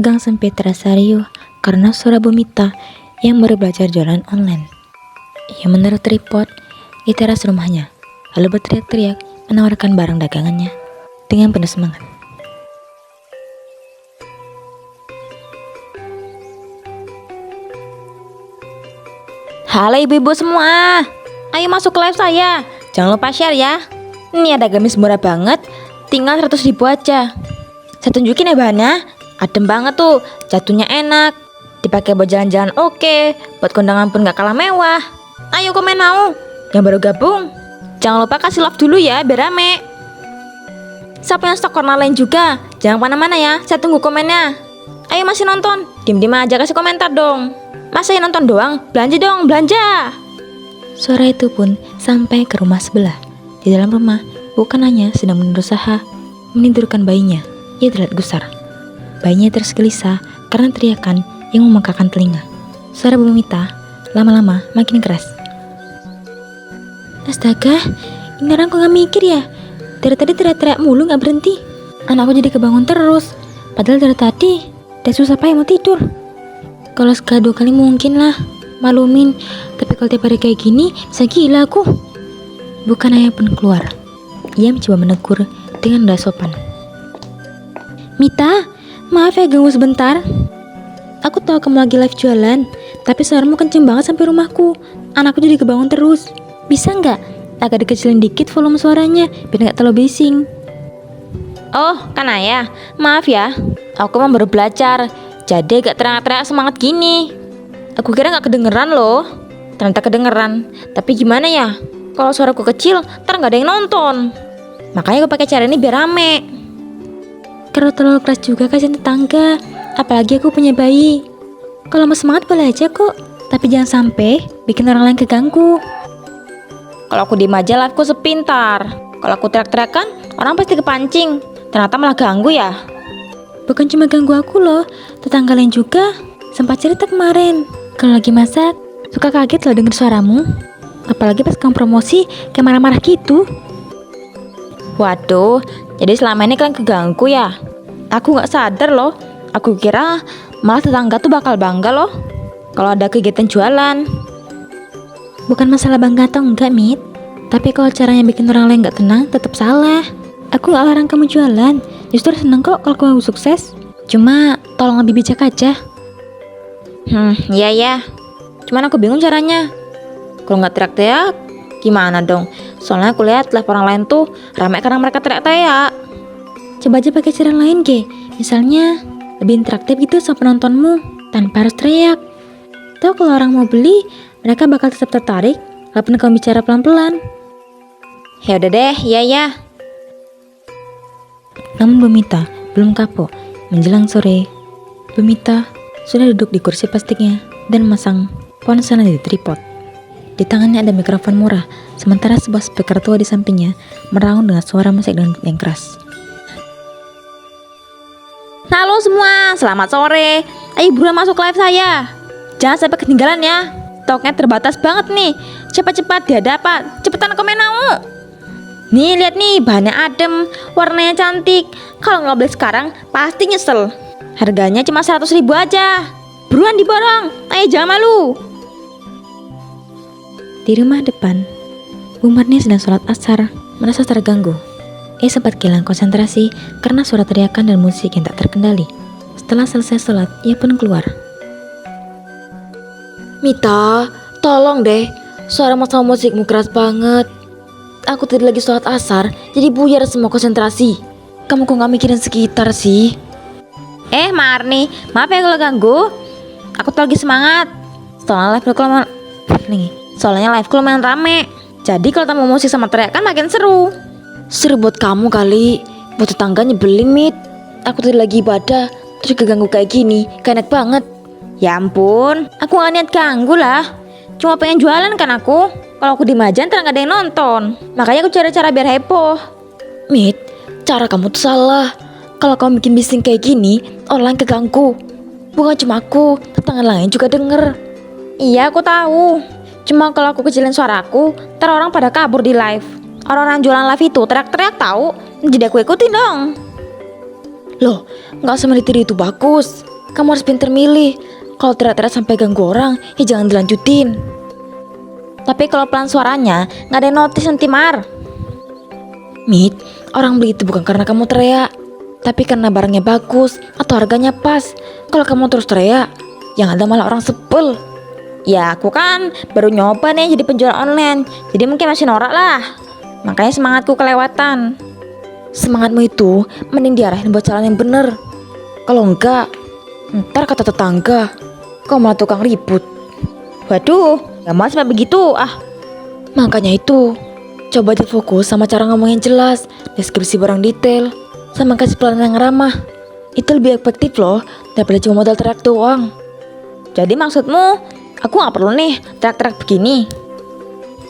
Gang sempit terasa riuh karena suara Bumita yang baru belajar jualan online. Ia menaruh tripod di teras rumahnya, lalu berteriak-teriak menawarkan barang dagangannya dengan penuh semangat. Halo ibu-ibu semua, ayo masuk ke live saya. Jangan lupa share ya. Ini ada gamis murah banget, tinggal 100.000 aja. Saya tunjukin ya bahannya, adem banget tuh, jatuhnya enak, dipakai buat jalan-jalan oke, buat kondangan pun gak kalah mewah. Ayo komen mau, yang baru gabung. Jangan lupa kasih love dulu ya, biar rame. Siapa yang stok warna lain juga, jangan kemana-mana ya, saya tunggu komennya. Ayo masih nonton, diem-diem aja kasih komentar dong. Masa yang nonton doang, belanja dong, belanja. Suara itu pun sampai ke rumah sebelah. Di dalam rumah, bukan hanya sedang berusaha menidurkan bayinya, ia terlihat gusar. Bayinya terus gelisah karena teriakan yang memekakan telinga. Suara Bumita lama-lama makin keras. Astaga, ini orang kok gak mikir ya? Dari tadi teriak-teriak mulu gak berhenti. Anakku jadi kebangun terus. Padahal dari tadi udah susah payah mau tidur. Kalau sekali 2 kali mungkin lah, malumin. Tapi kalau tiap hari kayak gini, bisa gila aku. Bukan ayah pun keluar. Ia mencoba menegur dengan nada sopan. Mita, maaf ya ganggu sebentar. Aku tahu kamu lagi live jualan, tapi suaramu kenceng banget sampai rumahku. Anakku jadi kebangun terus. Bisa nggak agak dikecilin dikit volume suaranya, biar nggak terlalu bising? Oh, kan ayah. Maaf ya, aku emang baru belajar, jadi agak teriak-teriak semangat gini. Aku kira nggak kedengeran loh. Ternyata kedengeran. Tapi gimana ya? Kalau suaraku kecil, ntar nggak ada yang nonton. Makanya aku pakai cara ini biar rame. Kalau terlalu keras juga kasihan tetangga. Apalagi aku punya bayi. Kalau mau semangat boleh aja kok, tapi jangan sampai bikin orang lain keganggu. Kalau aku diem aja liveku sepintar. Kalau aku teriak-teriakan, orang pasti kepancing. Ternyata malah ganggu ya. Bukan cuma ganggu aku loh, tetangga lain juga sempat cerita kemarin. Kalau lagi masak, suka kaget loh denger suaramu. Apalagi pas kamu promosi kayak marah-marah gitu. Waduh, jadi selama ini kalian keganggu ya? Aku gak sadar loh. Aku kira malah tetangga tuh bakal bangga loh kalau ada kegiatan jualan. Bukan masalah bangga atau enggak, Mit. Tapi kalau caranya bikin orang lain gak tenang, tetap salah. Aku gak larang kamu jualan. Justru seneng kok kalau kamu sukses. Cuma tolong lebih bijak aja. Iya ya. Cuman aku bingung caranya. Kalau nggak teriak-teriak, gimana dong? Soalnya aku lihat live orang lain tuh ramai karena mereka teriak-teriak. Coba aja pakai cara lain, Ge. Misalnya lebih interaktif gitu sama penontonmu, tanpa harus teriak. Tahu kalau orang mau beli, mereka bakal tetap tertarik, walaupun kamu bicara pelan-pelan. Ya udah deh, ya. Namun Bumita belum kapok. Menjelang sore, Bumita sudah duduk di kursi plastiknya dan memasang ponselnya di tripod. Di tangannya ada mikrofon murah, sementara sebuah speaker tua di sampingnya meraung dengan suara musik yang keras. Halo semua, selamat sore. Ayo buruan masuk live saya. Jangan sampai ketinggalan ya. Stoknya terbatas banget nih. Cepat-cepat dihadapan. Cepetan komen mau. Nih lihat nih, bahannya adem, warnanya cantik. Kalau nggak beli sekarang pasti nyesel. Harganya cuma 100.000 aja. Buruan diborong. Ayo jangan malu. Di rumah depan, Umarni sedang sholat asar, merasa terganggu. Ia sempat kehilangan konsentrasi karena suara teriakan dan musik yang tak terkendali. Setelah selesai sholat, ia pun keluar. Mita, tolong deh, suara sama musikmu keras banget. Aku tadi lagi sholat asar, jadi buyar semua konsentrasi. Kamu kok gak mikirin sekitar sih? Marni, maaf ya kalau ganggu. Aku tuh lagi semangat. Soalnya live-ku lumayan rame. Jadi kalau tamu musik sama teriakan makin seru. Seru buat kamu kali. Buat tetangga nyebelin, Mit. Aku tadi lagi ibadah, terus keganggu kayak gini. Gak enak banget. Ya ampun, aku gak niat ganggu lah. Cuma pengen jualan kan aku. Kalau aku diem aja ntar gak ada yang nonton. Makanya aku cari cara biar heboh. Mit, cara kamu tuh salah. Kalau kamu bikin bising kayak gini, orang lain keganggu. Bukan cuma aku, tetangga lain juga denger. Iya aku tahu. Cuma kalau aku kecilin suaraku, ntar orang pada kabur di live. Orang-orang jualan live itu teriak-teriak tahu. Jadi aku ikutin dong. Loh, nggak semua diri itu bagus. Kamu harus pinter milih. Kalau teriak-teriak sampai ganggu orang, ya jangan dilanjutin. Tapi kalau pelan suaranya, nggak ada yang notice nanti Mar. Mit, orang beli itu bukan karena kamu teriak, tapi karena barangnya bagus atau harganya pas. Kalau kamu terus teriak, yang ada malah orang sebel. Ya aku kan baru nyoba nih jadi penjual online, jadi mungkin masih norak lah. Makanya semangatku kelewatan. Semangatmu itu mending diarahin buat jalan yang bener. Kalau enggak, ntar kata tetangga, kau malah tukang ribut. Waduh, gak mau sampai begitu Makanya itu, coba difokus sama cara ngomong yang jelas, deskripsi barang detail, sama kasih pelayanan yang ramah. Itu lebih efektif loh daripada cuma modal teriak doang. Jadi maksudmu, aku gak perlu nih teriak-teriak begini?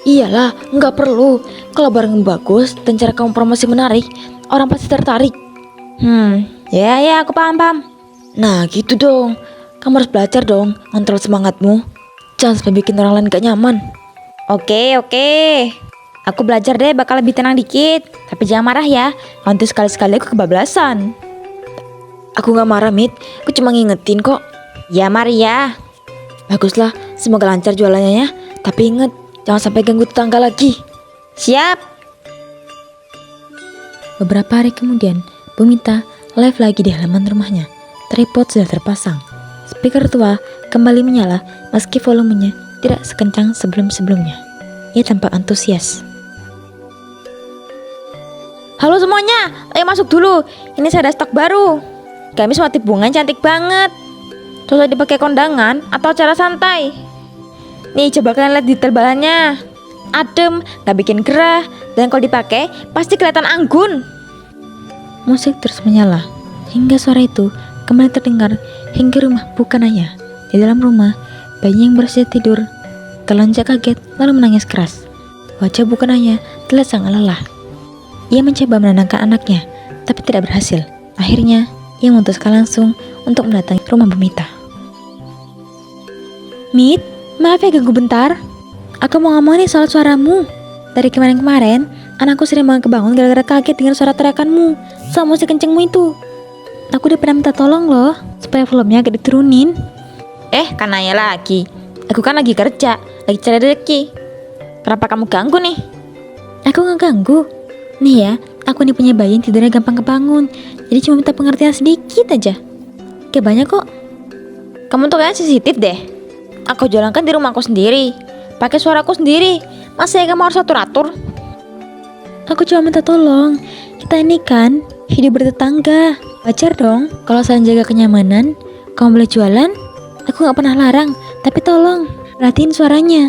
Iyalah, gak perlu. Kalau barang bagus dan cara kamu promosi menarik, orang pasti tertarik. Ya aku paham. Nah gitu dong, kamu harus belajar dong ngontrol semangatmu. Jangan sampai bikin orang lain gak nyaman. Oke. Aku belajar deh bakal lebih tenang dikit. Tapi jangan marah ya, nanti sekali-sekali aku kebablasan. Aku gak marah Mit, aku cuma ngingetin kok. Ya Maria. Baguslah, semoga lancar jualannya ya. Tapi inget, jangan sampai ganggu tetangga lagi. Siap. Beberapa hari kemudian, Bu Mita live lagi di halaman rumahnya. Tripod sudah terpasang. Speaker tua kembali menyala meski volumenya tidak sekencang sebelum-sebelumnya. Ia tampak antusias. Halo semuanya, ayo masuk dulu. Ini saya ada stok baru. Gamis motif bunga cantik banget. Cocok dipakai kondangan atau acara santai. Nih coba kalian lihat detail bahannya. Adem, gak bikin gerah, dan kalau dipakai pasti kelihatan anggun. Musik terus menyala, hingga suara itu kembali terdengar hingga rumah Bukanaya. Di dalam rumah, bayi yang baru saja tidur terlonjak kaget lalu menangis keras. Wajah Bukanaya terlihat sangat lelah. Ia mencoba menenangkan anaknya, tapi tidak berhasil. Akhirnya, ia memutuskan langsung untuk mendatangi rumah Bu Mita. Mit, maaf ya ganggu bentar. Aku mau ngomong nih soal suaramu. Dari kemarin-kemarin, anakku sering banget kebangun gara-gara kaget dengan suara teriakanmu sama musik kencengmu itu. Aku udah pernah minta tolong loh, supaya volumenya agak diturunin. Kan nanya lagi. Aku kan lagi kerja, lagi cari rezeki. Kenapa kamu ganggu nih? Aku gak ganggu. Nih ya, aku nih punya bayi yang tidurnya gampang kebangun. Jadi cuma minta pengertian sedikit aja. Gak banyak kok. Kamu tuh kayaknya sensitif deh. Aku jalankan di rumahku sendiri, pakai suaraku sendiri. Masa ya kamu harus atur-atur? Aku cuma minta tolong. Kita ini kan hidup bertetangga. Wajar dong kalau saling jaga kenyamanan. Kamu boleh jualan, aku gak pernah larang. Tapi tolong, perhatiin suaranya.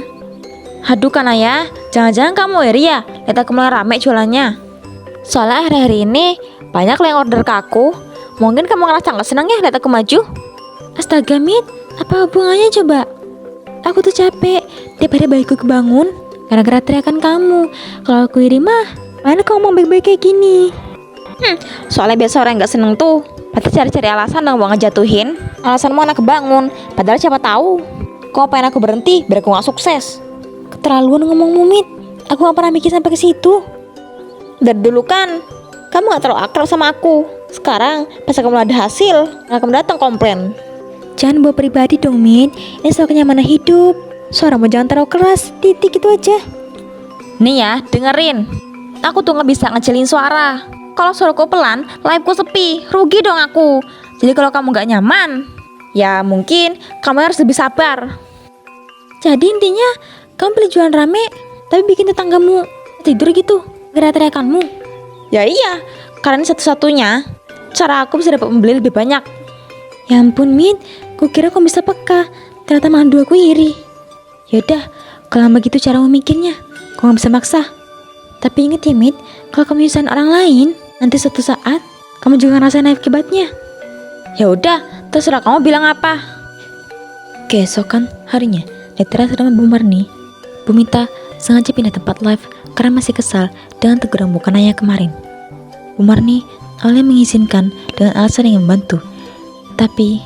Aduh Kanaya, jangan-jangan kamu iri ya? Lihat aku mulai rame jualannya. Soalnya akhir-akhir ini banyak lo yang order ke aku. Mungkin kamu ngerasa gak senang ya lihat aku maju? Astaga Mit, apa hubungannya coba? Aku tuh capek, tiap hari bayiku kebangun gara-gara teriakan kamu. Kalau aku iri mah, mana kamu mau baik-baik kayak gini? Soalnya biasa orang yang gak seneng tuh pasti cari-cari alasan dong buat ngejatuhin. Alasanmu anak kebangun, padahal siapa tahu kau pengen aku berhenti biar aku gak sukses. Keterlaluan ngomong Mumit. Aku gak pernah mikir sampai ke situ. Dari dulu kan kamu gak terlalu akrab sama aku. Sekarang pas kamu ada hasil, malah kamu datang komplain. Jangan bawa pribadi dong Mit. Ini soal kenyamanan hidup. Suaramu jangan terlalu keras, titik itu aja. Nih ya, dengerin. Aku tuh gak bisa ngecilin suara. Kalau suaraku pelan, live-ku sepi, rugi dong aku. Jadi kalau kamu gak nyaman, ya mungkin kamu harus lebih sabar. Jadi intinya, kamu pilih jualan rame, tapi bikin tetanggamu tidur gitu, gara teriakanmu. Ya iya, karena ini satu-satunya cara aku bisa dapat pembeli lebih banyak. Ya ampun Mit, kukira kamu bisa peka. Ternyata mandu aku iri. Yaudah, kalau begitu cara memikirnya, kau gak bisa maksa. Tapi inget ya Mit, kalau kamu nyusahin orang lain, nanti suatu saat kamu juga ngerasain akibatnya. Ya udah, terserah kamu bilang apa. Keesokan harinya, di teras rumah Bu Marni, Bu Mita sengaja pindah tempat live karena masih kesal dengan teguran Bukanaya kemarin. Bu Marni awalnya mengizinkan dengan alasan yang membantu, tapi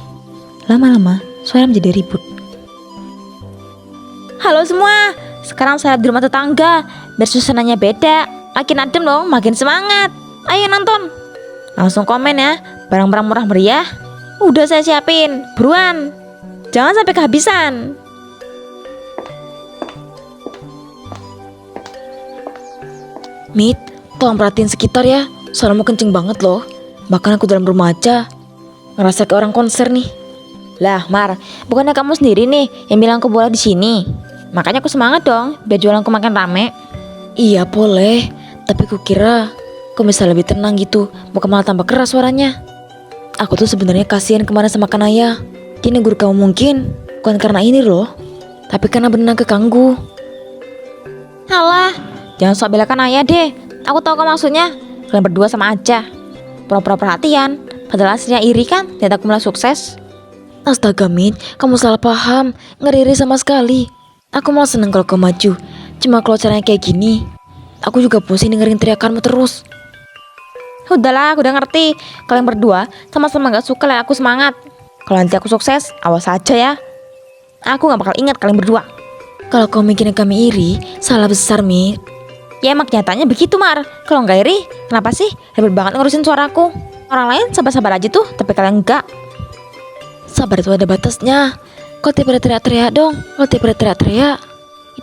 lama-lama suara menjadi ribut. Halo semua, sekarang saya di rumah tetangga, biar suasananya beda. Makin adem dong, makin semangat. Ayo nonton. Langsung komen ya, Barang-barang murah meriah udah saya siapin, buruan. Jangan sampai kehabisan. Mit, tolong perhatiin sekitar ya. Suaramu kenceng banget loh. Bahkan aku dalam rumah aja ngerasa kayak orang konser nih. Lah, Mar, bukannya kamu sendiri nih yang bilang aku boleh di sini. Makanya aku semangat dong, biar jualanku makin rame. Iya, boleh. Tapi kukira kau bisa lebih tenang gitu, bukan malah tambah keras suaranya. Aku tuh sebenarnya kasihan kemarin sama Kanaya. Dia negur kamu mungkin bukan karena ini loh, tapi karena benar keganggu. Halah, jangan sok bela Kanaya deh. Aku tahu kok maksudnya. Kalian berdua sama aja, pura-pura perhatian, padahal aslinya iri kan lihat aku mulai sukses. Astaga Min, kamu salah paham. Nggak iri sama sekali. Aku malah seneng kalau kau maju. Cuma kalau caranya kayak gini, aku juga pusing dengerin teriakanmu terus. Udahlah, aku udah ngerti. Kalian berdua sama-sama gak suka lihat aku semangat. Kalau nanti aku sukses, awas aja ya. Aku gak bakal ingat kalian berdua. Kalau kau mikirin kami iri, salah besar Mi. Ya emang nyatanya begitu Mar. Kalau gak iri, kenapa sih hebat banget ngurusin suaraku? Orang lain sabar-sabar aja tuh, tapi kalian enggak. Sabar itu ada batasnya. Kau tiap pada teriak-teriak dong. Kalau tiap pada teriak-teriak,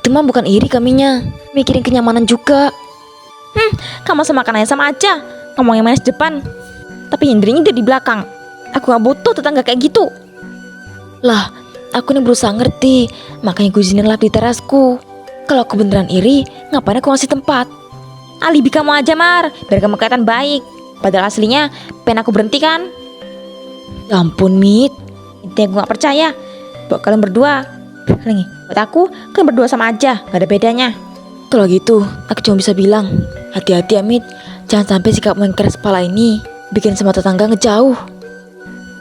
itu mah bukan iri kaminya, mikirin kenyamanan juga. Kamu sama Kanaya sama aja. Ngomong yang manis depan, tapi nyindirinnya dia di belakang. Aku gak butuh tetangga kayak gitu. Lah, aku nih berusaha ngerti, makanya gue izinin live di terasku. Kalau aku beneran iri, ngapain aku ngasih tempat? Alibi kamu aja Mar, biar kamu kelihatan baik. Padahal aslinya pengen aku berhenti kan? Ya ampun Mit, intinya gue gak percaya. Buat kalian berdua, buat aku, kalian berdua sama aja, gak ada bedanya. Kalau gitu, aku cuma bisa bilang, hati-hati ya Mit. Jangan sampai sikapmu yang keras kepala ini bikin semua tetangga ngejauh.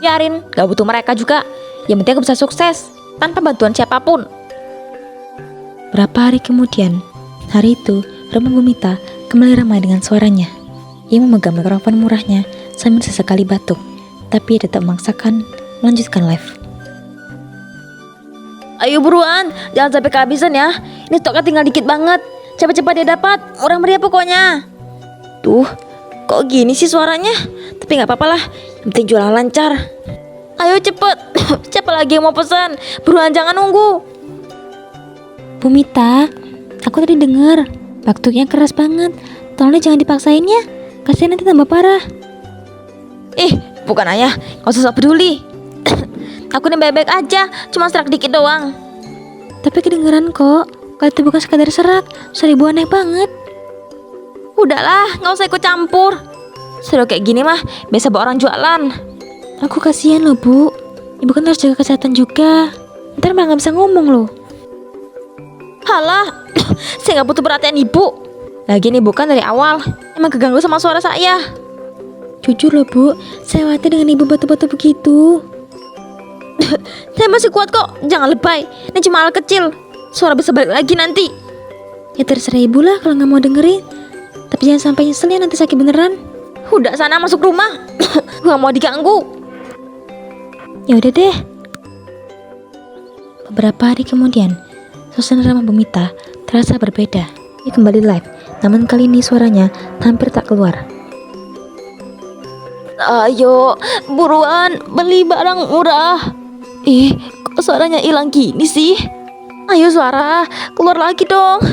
Yarin, gak butuh mereka juga. Yang penting aku bisa sukses tanpa bantuan siapapun. Berapa hari kemudian, hari itu rumah Bumita kembali ramai dengan suaranya. Ia memegang mikrofon murahnya sambil sesekali batuk, tapi ia tetap memaksakan melanjutkan live. Ayo buruan, jangan sampai kehabisan ya. Ini stoknya tinggal dikit banget. Cepat-cepat dia dapat, orang meriah pokoknya. Tuh, kok gini sih suaranya? Tapi gak apa-apa lah, yang penting jualan lancar. Ayo cepet, siapa lagi yang mau pesan? Buruan jangan nunggu. Bumita, aku tadi dengar batuknya keras banget. Tolong jangan dipaksain ya, kasihan nanti tambah parah. Bukan ayah, gak usah sok peduli. Aku nih baik-baik aja, cuma serak dikit doang. Tapi kedengeran kok, kalau itu bukan sekadar serak, 1000 aneh banget. Udahlah, gak usah ikut campur. Sudah kayak gini mah, biasa bawa orang jualan. Aku kasihan loh Bu, ibu kan harus jaga kesehatan juga. Ntar malah gak bisa ngomong loh. Halah, saya gak butuh perhatian ibu. Lagi nih bukan dari awal, emang keganggu sama suara saya. Jujur loh Bu, saya khawatir dengan ibu batu-batu begitu. Saya masih kuat kok, jangan lebay. Ini cuma hal kecil, suara bisa balik lagi nanti. Ya terserah ibu lah kalau gak mau dengerin. Tapi jangan sampai nyesel ya nanti sakit beneran. Udah sana masuk rumah. Gak mau diganggu. Ya udah deh. Beberapa hari kemudian, suasana ramah Bumita terasa berbeda. Ia kembali live, namun kali ini suaranya hampir tak keluar. Ayo, buruan beli barang murah. Kok suaranya hilang gini sih? Ayo suara, keluar lagi dong.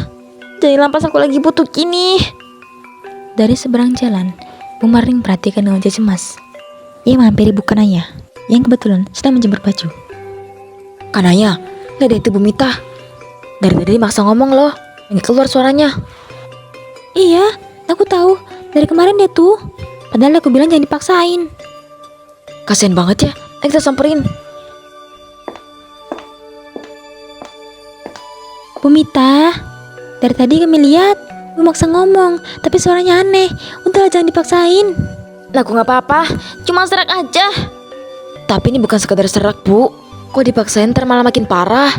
Jangan hilang pas aku lagi butuh gini. Dari seberang jalan, Bumarning perhatikan dengan wajah cemas. Ia menghampiri Bu Kanaya yang kebetulan sedang menjemur baju. Kanaya, lihat itu Bumita. Dari tadi maksa ngomong loh, ini keluar suaranya. Iya, aku tahu. Dari kemarin dia tuh. Padahal aku bilang jangan dipaksain. Kasian banget ya, ayo kita samperin. Bumita, dari tadi kami lihat Ibu maksa ngomong, tapi suaranya aneh. Udah jangan dipaksain. Lah aku gak apa-apa, cuma serak aja. Tapi ini bukan sekadar serak Bu. Kok dipaksain ntar malah makin parah.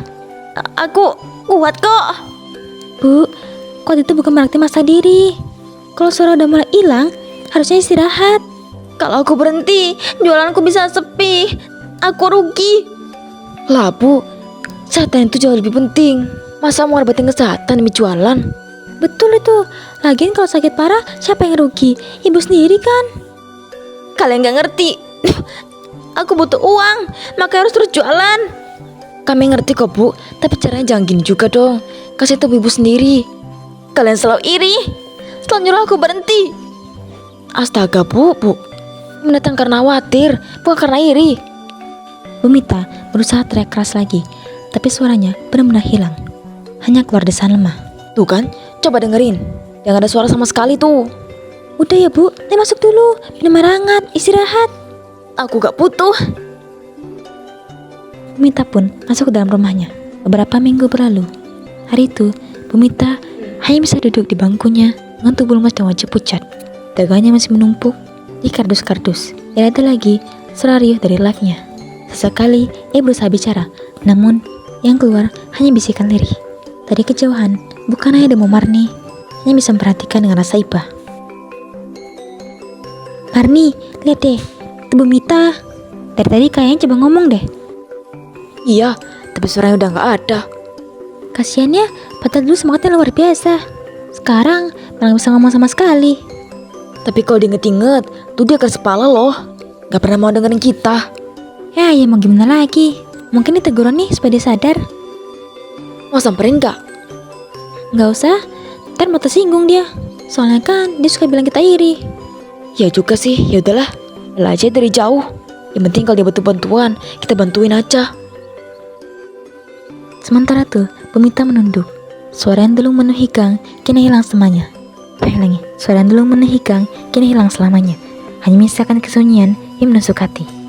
Aku kuat kok. Bu, kuat itu bukan berarti maksa diri. Kalau suara udah mulai hilang, harusnya istirahat. Kalau aku berhenti, jualanku bisa sepi. Aku rugi. Lah Bu, kesehatan itu jauh lebih penting. Masa mau ngorbanin kesehatan demi jualan? Betul itu. Lagian kalau sakit parah, siapa yang rugi? Ibu sendiri kan. Kalian gak ngerti. Aku butuh uang, makanya harus terus jualan. Kami ngerti kok Bu, tapi caranya jangan gini juga dong. Kasih tahu ibu sendiri. Kalian selalu iri, selalu nyuruh aku berhenti. Astaga Bu. Ini datang karena khawatir, bukan karena iri. Bu Mita berusaha teriak keras lagi, tapi suaranya benar-benar hilang. Hanya keluar desahan lemah. Tuh kan, coba dengerin. Yang ada suara sama sekali tuh. Udah ya Bu, masuk dulu. Minum air hangat, istirahat. Aku gak butuh. Bu Mita pun masuk ke dalam rumahnya. Beberapa minggu berlalu. Hari itu, Bu Mita hanya bisa duduk di bangkunya, ngantuk berlemas dan wajah pucat. Dagangnya masih menumpuk di kardus-kardus. Dan ada lagi suara riuh dari live-nya. Sesekali ia berusaha bicara, namun yang keluar hanya bisikan lirih. Dari kejauhan, bukan hanya demo Marni, hanya bisa memperhatikan dengan rasa iba. Marni, lihat deh, itu Bu Mita. Dari tadi kayaknya coba ngomong deh. Iya, tapi suaranya udah gak ada. Kasiannya, padahal dulu semangatnya luar biasa. Sekarang malah bisa ngomong sama sekali. Tapi kalau diinget-inget, tuh dia keras kepala loh. Gak pernah mau dengerin kita. Ya mau gimana lagi. Mungkin diteguran nih supaya dia sadar. Mau samperin gak? Nggak usah, ntar mau tersinggung dia. Soalnya kan dia suka bilang kita iri. Ya juga sih, ya udahlah. Lah aja dari jauh. Yang penting kalau dia butuh bantuan, kita bantuin aja. Sementara tuh, Bu Mita menunduk. Suara yang dulu memenuhi gang, kini hilang selamanya. Suara yang dulu memenuhi gang, kini hilang selamanya. Hanya menyisakan kesunyian yang menusuk hati.